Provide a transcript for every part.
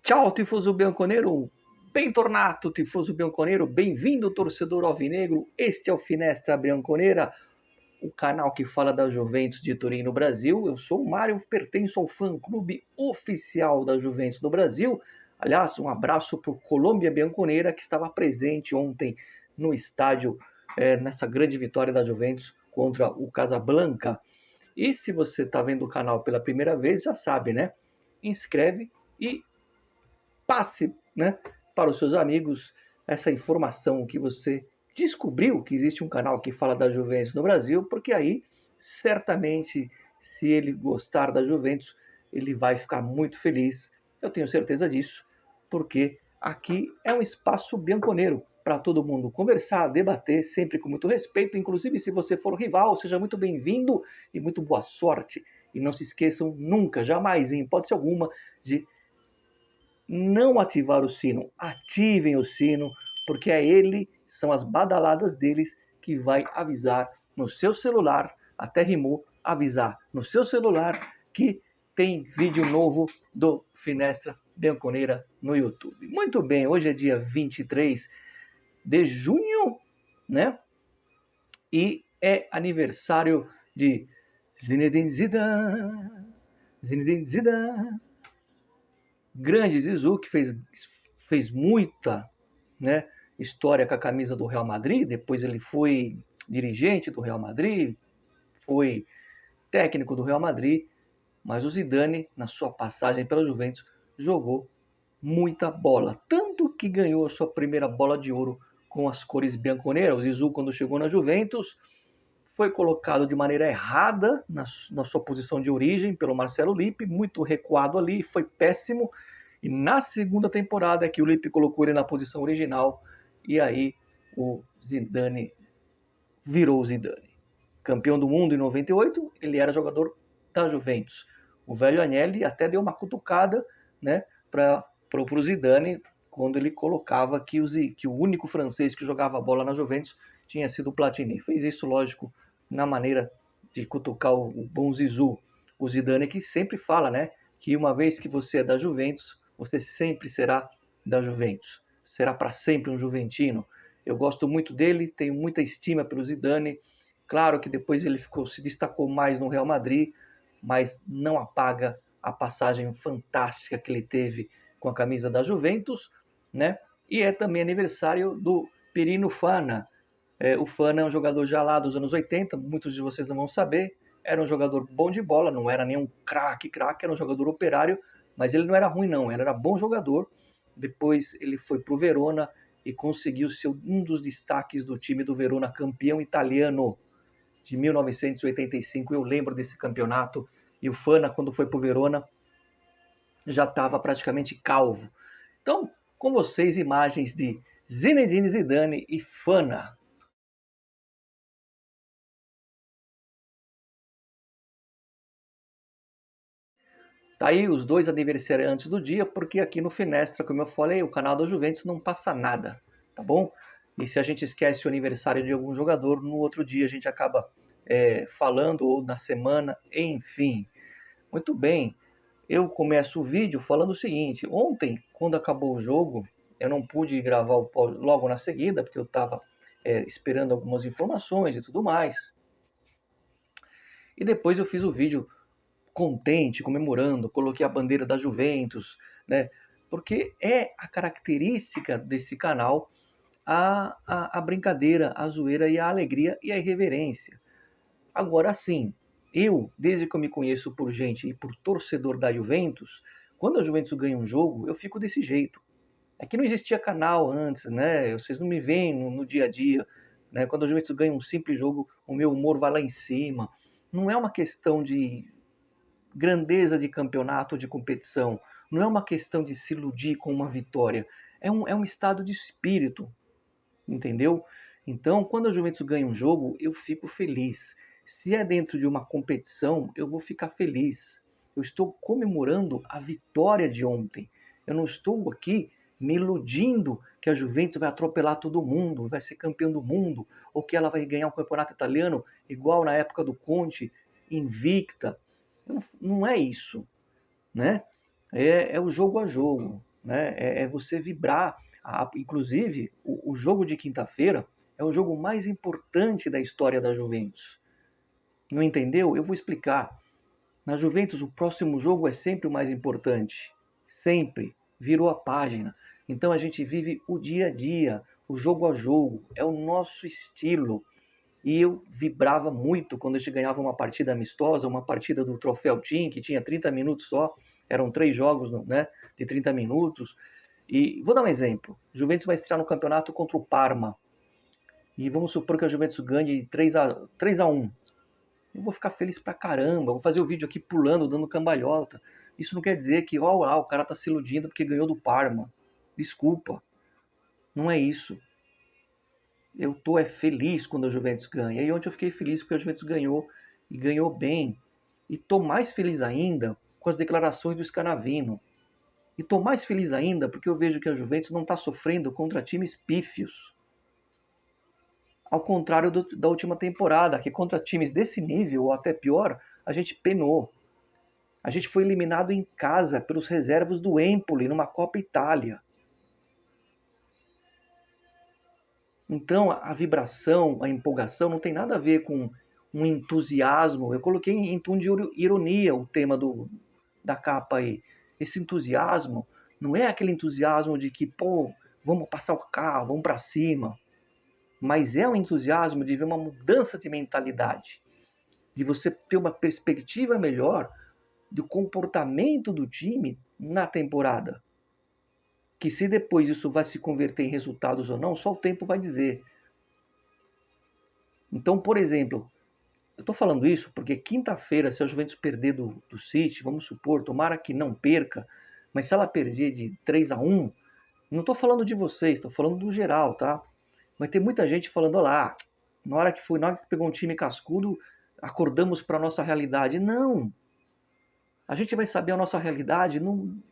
Ciao, tifoso bianconero, bentornato, tifoso bianconero, bem-vindo, torcedor alvinegro. Este é o Finestra Bianconera, o canal que fala da Juventus de Turim no Brasil. Eu sou o Mário, pertenço ao fã-clube oficial da Juventus no Brasil. Aliás, um abraço para o Colômbia Bianconera, que estava presente ontem no estádio, nessa grande vitória da Juventus contra o Casablanca. E se você está vendo o canal pela primeira vez, já sabe, né? Inscreve e passe, né, para os seus amigos essa informação que você descobriu que existe um canal que fala da Juventus no Brasil, porque aí, certamente, se ele gostar da Juventus, ele vai ficar muito feliz. Eu tenho certeza disso, porque aqui é um espaço bianconeiro para todo mundo conversar, debater, sempre com muito respeito. Inclusive, se você for rival, seja muito bem-vindo e muito boa sorte. E não se esqueçam nunca, jamais, em hipótese alguma, de não ativar o sino. Ativem o sino, porque é ele, são as badaladas deles que vai avisar no seu celular, até rimou, avisar no seu celular que tem vídeo novo do Finestra Bianconera no YouTube. Muito bem, hoje é dia 23 de junho, né? E é aniversário de Zinedine Zidane. Zinedine Zidane. Grande Zizou, que fez muita, né, história com a camisa do Real Madrid. Depois ele foi dirigente do Real Madrid, foi técnico do Real Madrid, mas o Zidane, na sua passagem pela Juventus, jogou muita bola, tanto que ganhou a sua primeira bola de ouro com as cores bianconeiras. O Zizou, quando chegou na Juventus, foi colocado de maneira errada na sua posição de origem pelo Marcelo Lippi, muito recuado ali, foi péssimo. E na segunda temporada é que o Lippi colocou ele na posição original, e aí o Zidane virou o Zidane. Campeão do mundo em 98, ele era jogador da Juventus. O velho Agnelli até deu uma cutucada, né, para o Zidane, quando ele colocava que o único francês que jogava bola na Juventus tinha sido o Platini. Fez isso, lógico, na maneira de cutucar o bom Zizou. O Zidane que sempre fala, né, que uma vez que você é da Juventus, você sempre será da Juventus. Será para sempre um juventino. Eu gosto muito dele, tenho muita estima pelo Zidane. Claro que depois ele se destacou mais no Real Madrid, mas não apaga a passagem fantástica que ele teve com a camisa da Juventus, né? E é também aniversário do Pirino Fana. O Fana é um jogador já lá dos anos 80, muitos de vocês não vão saber. Era um jogador bom de bola, não era nenhum craque, era um jogador operário, mas ele não era ruim não, ele era bom jogador. Depois ele foi para o Verona e conseguiu ser um dos destaques do time do Verona, campeão italiano de 1985. Eu lembro desse campeonato. E o Fana, quando foi para o Verona, já estava praticamente calvo. Então, com vocês, imagens de Zinedine Zidane e Fana. Tá aí os dois aniversariantes do dia, porque aqui no Finestra, como eu falei, o canal da Juventus não passa nada, tá bom? E se a gente esquece o aniversário de algum jogador, no outro dia a gente acaba falando, ou na semana, enfim. Muito bem, eu começo o vídeo falando o seguinte: ontem, quando acabou o jogo, eu não pude gravar logo na seguida, porque eu estava esperando algumas informações e tudo mais. E depois eu fiz o vídeo contente, comemorando, coloquei a bandeira da Juventus, né? Porque é a característica desse canal a brincadeira, a zoeira e a alegria e a irreverência. Agora sim, eu, desde que eu me conheço por gente e por torcedor da Juventus, quando a Juventus ganha um jogo, eu fico desse jeito. É que não existia canal antes, né? Vocês não me veem no dia a dia, né? Quando a Juventus ganha um simples jogo, o meu humor vai lá em cima. Não é uma questão de grandeza de campeonato, de competição. Não é uma questão de se iludir com uma vitória. É um estado de espírito, entendeu? Então, quando a Juventus ganha um jogo, eu fico feliz. Se é dentro de uma competição, eu vou ficar feliz. Eu estou comemorando a vitória de ontem. Eu não estou aqui me iludindo que a Juventus vai atropelar todo mundo, vai ser campeão do mundo, ou que ela vai ganhar um campeonato italiano igual na época do Conte, invicta. Não é isso, né? É o jogo a jogo. né? É você vibrar. Inclusive, o jogo de quinta-feira é o jogo mais importante da história da Juventus. Não entendeu? Eu vou explicar. Na Juventus, o próximo jogo é sempre o mais importante. Sempre. Virou a página. Então a gente vive o dia a dia, o jogo a jogo. É o nosso estilo. E eu vibrava muito quando a gente ganhava uma partida amistosa, uma partida do Troféu Team, que tinha 30 minutos só. Eram 3 jogos, né, de 30 minutos. E vou dar um exemplo. Juventus vai estrear no campeonato contra o Parma. E vamos supor que a Juventus ganhe 3-1. Eu vou ficar feliz pra caramba, vou fazer o vídeo aqui pulando, dando cambalhota. Isso não quer dizer que o cara tá se iludindo porque ganhou do Parma. Desculpa, não é isso. Eu tô feliz quando a Juventus ganha. E ontem eu fiquei feliz porque a Juventus ganhou e ganhou bem. E tô mais feliz ainda com as declarações do Scanavino. E tô mais feliz ainda porque eu vejo que a Juventus não tá sofrendo contra times pífios. Ao contrário da última temporada, que contra times desse nível, ou até pior, a gente penou. A gente foi eliminado em casa pelos reservas do Empoli, numa Copa Itália. Então, a vibração, a empolgação não tem nada a ver com um entusiasmo. Eu coloquei em tom de ironia o tema da capa aí. Esse entusiasmo não é aquele entusiasmo de que, pô, vamos passar o carro, vamos para cima. Mas é um entusiasmo de ver uma mudança de mentalidade, de você ter uma perspectiva melhor do comportamento do time na temporada. Que se depois isso vai se converter em resultados ou não, só o tempo vai dizer. Então, por exemplo, eu estou falando isso porque quinta-feira, se a Juventus perder do City, vamos supor, tomara que não perca, mas se ela perder de 3-1, não estou falando de vocês, estou falando do geral, tá? Vai ter muita gente falando, olha lá, na hora que pegou um time cascudo, acordamos para a nossa realidade. Não! A gente vai saber a nossa realidade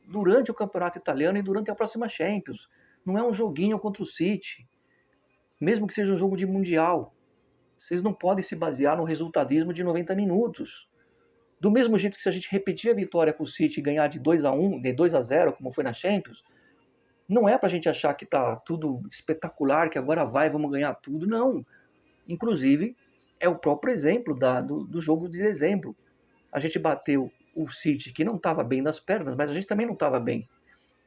durante o campeonato italiano e durante a próxima Champions. Não é um joguinho contra o City. Mesmo que seja um jogo de Mundial. Vocês não podem se basear no resultadismo de 90 minutos. Do mesmo jeito que se a gente repetir a vitória com o City e ganhar de 2-1, de 2-0, como foi na Champions, não é pra gente achar que tá tudo espetacular, que agora vamos ganhar tudo. Não. Inclusive, é o próprio exemplo do jogo de dezembro. A gente bateu o City, que não estava bem das pernas, mas a gente também não estava bem.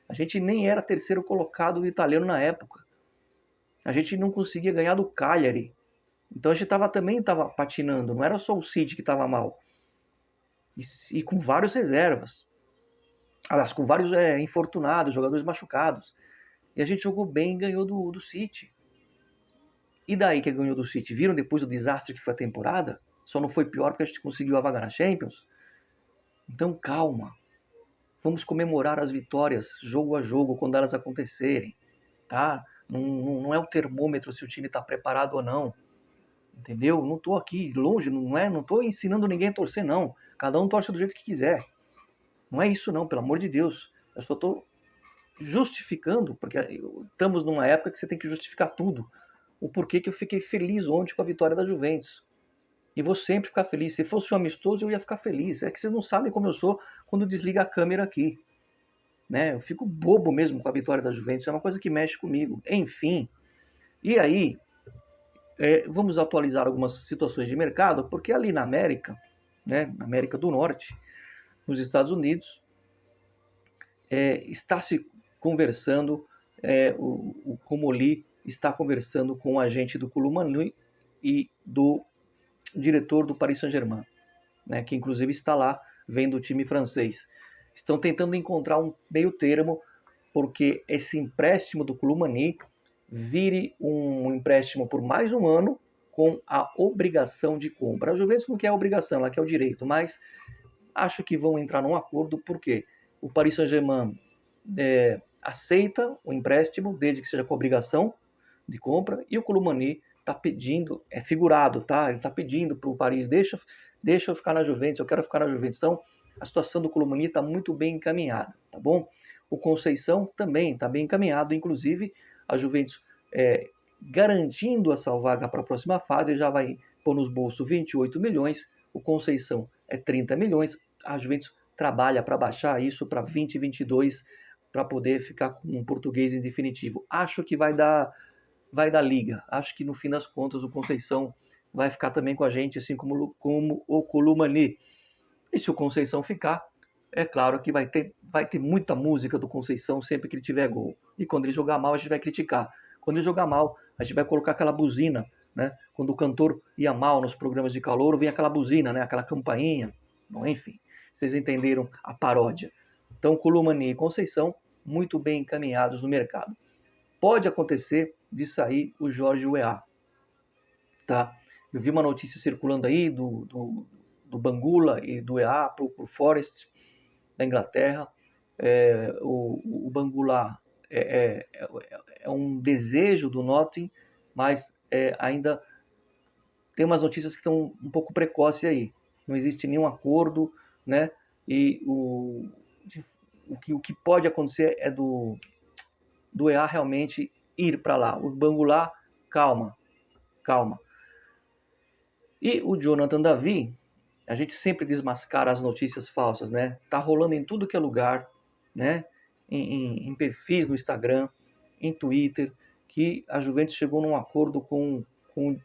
A gente nem era terceiro colocado italiano na época. A gente não conseguia ganhar do Cagliari. Então a gente também estava patinando, não era só o City que estava mal. E com vários reservas. Aliás, com vários infortunados, jogadores machucados. E a gente jogou bem e ganhou do City. E daí que ganhou do City? Viram depois o desastre que foi a temporada? Só não foi pior porque a gente conseguiu a vaga na Champions? Então calma. Vamos comemorar as vitórias jogo a jogo quando elas acontecerem. Tá? Não é o termômetro se o time está preparado ou não. Entendeu? Não estou aqui longe, não estou ensinando ninguém a torcer, não. Cada um torce do jeito que quiser. Não é isso não, pelo amor de Deus. Eu só estou justificando, porque estamos numa época que você tem que justificar tudo. O porquê que eu fiquei feliz ontem com a vitória da Juventus. E vou sempre ficar feliz. Se fosse um amistoso, eu ia ficar feliz. É que vocês não sabem como eu sou quando desliga a câmera aqui. Né? Eu fico bobo mesmo com a vitória da Juventus. É uma coisa que mexe comigo. Enfim. E aí, vamos atualizar algumas situações de mercado, porque ali na América, né, na América do Norte, nos Estados Unidos, está se conversando, o Comoli está conversando com o agente do Koulibaly e do diretor do Paris Saint-Germain, né, que inclusive está lá vendo o time francês. Estão tentando encontrar um meio termo, porque esse empréstimo do Koulibaly vire um empréstimo por mais um ano com a obrigação de compra. A Juventus não quer a obrigação, ela quer o direito, mas acho que vão entrar num acordo, porque o Paris Saint-Germain aceita o empréstimo, desde que seja com obrigação de compra, e o Koulibaly está pedindo, é figurado, tá? Ele está pedindo para o Paris, deixa eu ficar na Juventus, eu quero ficar na Juventus. Então, a situação do Koulibaly está muito bem encaminhada, tá bom? O Conceição também está bem encaminhado, inclusive a Juventus garantindo essa vaga para a próxima fase, já vai pôr nos bolsos 28 milhões, o Conceição é 30 milhões, a Juventus trabalha para baixar isso para 20, 22, para poder ficar com um português em definitivo. Acho que vai dar liga. Acho que no fim das contas o Conceição vai ficar também com a gente, assim como o Columani. E se o Conceição ficar, é claro que vai ter muita música do Conceição sempre que ele tiver gol. E quando ele jogar mal, a gente vai criticar. Quando ele jogar mal, a gente vai colocar aquela buzina, né? Quando o cantor ia mal nos programas de calouro, vinha aquela buzina, né? Aquela campainha. Bom, enfim, vocês entenderam a paródia. Então, Columani e Conceição, muito bem encaminhados no mercado. Pode acontecer de sair o Jorge Weah, tá? Eu vi uma notícia circulando aí do Bangula e do Weah para o Forest da Inglaterra. O Bangula é um desejo do Nottingham, mas ainda tem umas notícias que estão um pouco precoces aí. Não existe nenhum acordo, né? E o que pode acontecer é do Weah realmente ir para lá. O Bangula, calma. E o Jonathan David, a gente sempre desmascara as notícias falsas, né? Tá rolando em tudo que é lugar, né? Em perfis no Instagram, em Twitter, que a Juventus chegou num acordo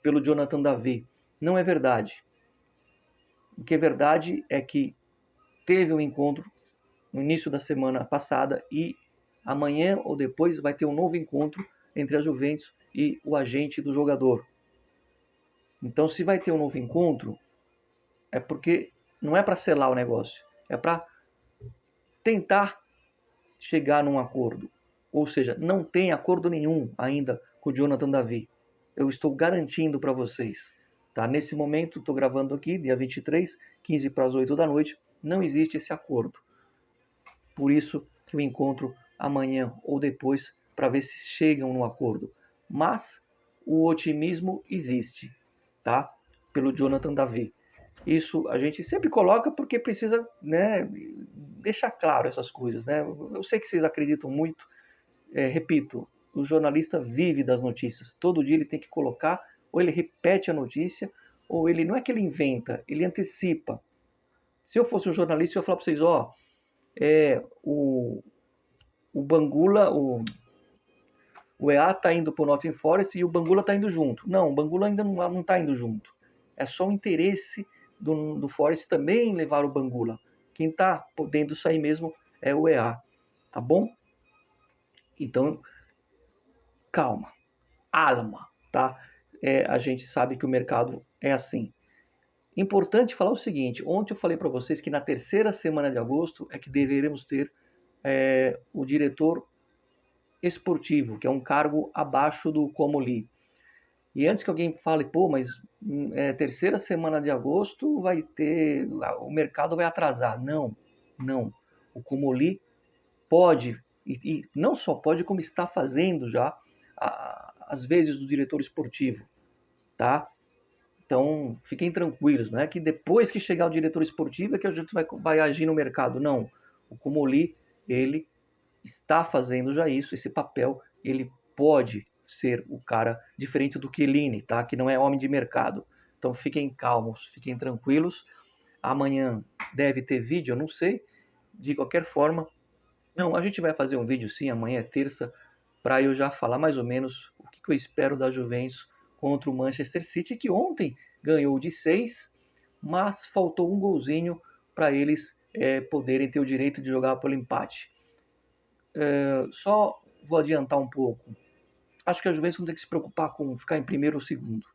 pelo Jonathan David. Não é verdade. O que é verdade é que teve um encontro no início da semana passada e amanhã ou depois vai ter um novo encontro entre a Juventus e o agente do jogador. Então, se vai ter um novo encontro, é porque não é para selar o negócio, é para tentar chegar num acordo. Ou seja, não tem acordo nenhum ainda com o Jonathan David. Eu estou garantindo para vocês. Tá? Nesse momento, estou gravando aqui, dia 23, 15 para as 8 da noite, não existe esse acordo. Por isso que eu encontro amanhã ou depois para ver se chegam no acordo. Mas o otimismo existe, tá? Pelo Jonathan David. Isso a gente sempre coloca porque precisa, né, deixar claro essas coisas, né? Eu sei que vocês acreditam muito, repito, o jornalista vive das notícias. Todo dia ele tem que colocar, ou ele repete a notícia, ou ele não é que ele inventa, ele antecipa. Se eu fosse um jornalista, eu ia falar para vocês, o Bangula, o EA está indo para o Nottingham Forest e o Bangula está indo junto. Não, o Bangula ainda não está indo junto. É só o interesse do Forest também levar o Bangula. Quem está podendo sair mesmo é o EA, tá bom? Então, calma, alma, tá? A gente sabe que o mercado é assim. Importante falar o seguinte, ontem eu falei para vocês que na terceira semana de agosto é que deveremos ter o diretor esportivo, que é um cargo abaixo do Comoli. E antes que alguém fale, pô, mas terceira semana de agosto vai ter, o mercado vai atrasar. Não. O Comoli pode, e não só pode, como está fazendo já, às vezes, do diretor esportivo, tá? Então, fiquem tranquilos, não é que depois que chegar o diretor esportivo é que a gente vai agir no mercado. Não. O Comoli, ele está fazendo já isso, esse papel, ele pode ser o cara diferente do Chiellini, tá? Que não é homem de mercado. Então fiquem calmos, fiquem tranquilos. Amanhã deve ter vídeo, eu não sei. De qualquer forma, não, a gente vai fazer um vídeo sim, amanhã é terça, para eu já falar mais ou menos o que eu espero da Juventus contra o Manchester City, que ontem ganhou de 6, mas faltou um golzinho para eles poderem ter o direito de jogar pelo empate. Só vou adiantar um pouco. Acho que a Juventus não tem que se preocupar com ficar em primeiro ou segundo.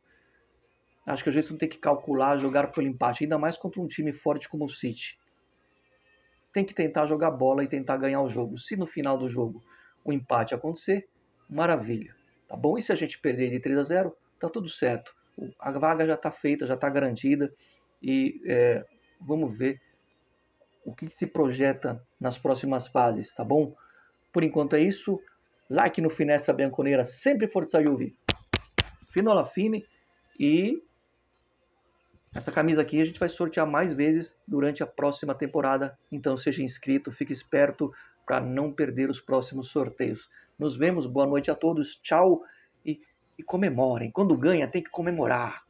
Acho que a Juventus não tem que calcular jogar pelo empate, ainda mais contra um time forte como o City. Tem que tentar jogar bola e tentar ganhar o jogo. Se no final do jogo o empate acontecer, maravilha. Tá bom? E se a gente perder de 3-0, tá tudo certo. A vaga já está feita, já está garantida. E vamos ver o que se projeta nas próximas fases, tá bom? Por enquanto é isso. Like no Finestra Bianconera, sempre Forza Juve. Fino alla fine. E essa camisa aqui a gente vai sortear mais vezes durante a próxima temporada. Então seja inscrito, fique esperto para não perder os próximos sorteios. Nos vemos, boa noite a todos, tchau e comemorem. Quando ganha tem que comemorar.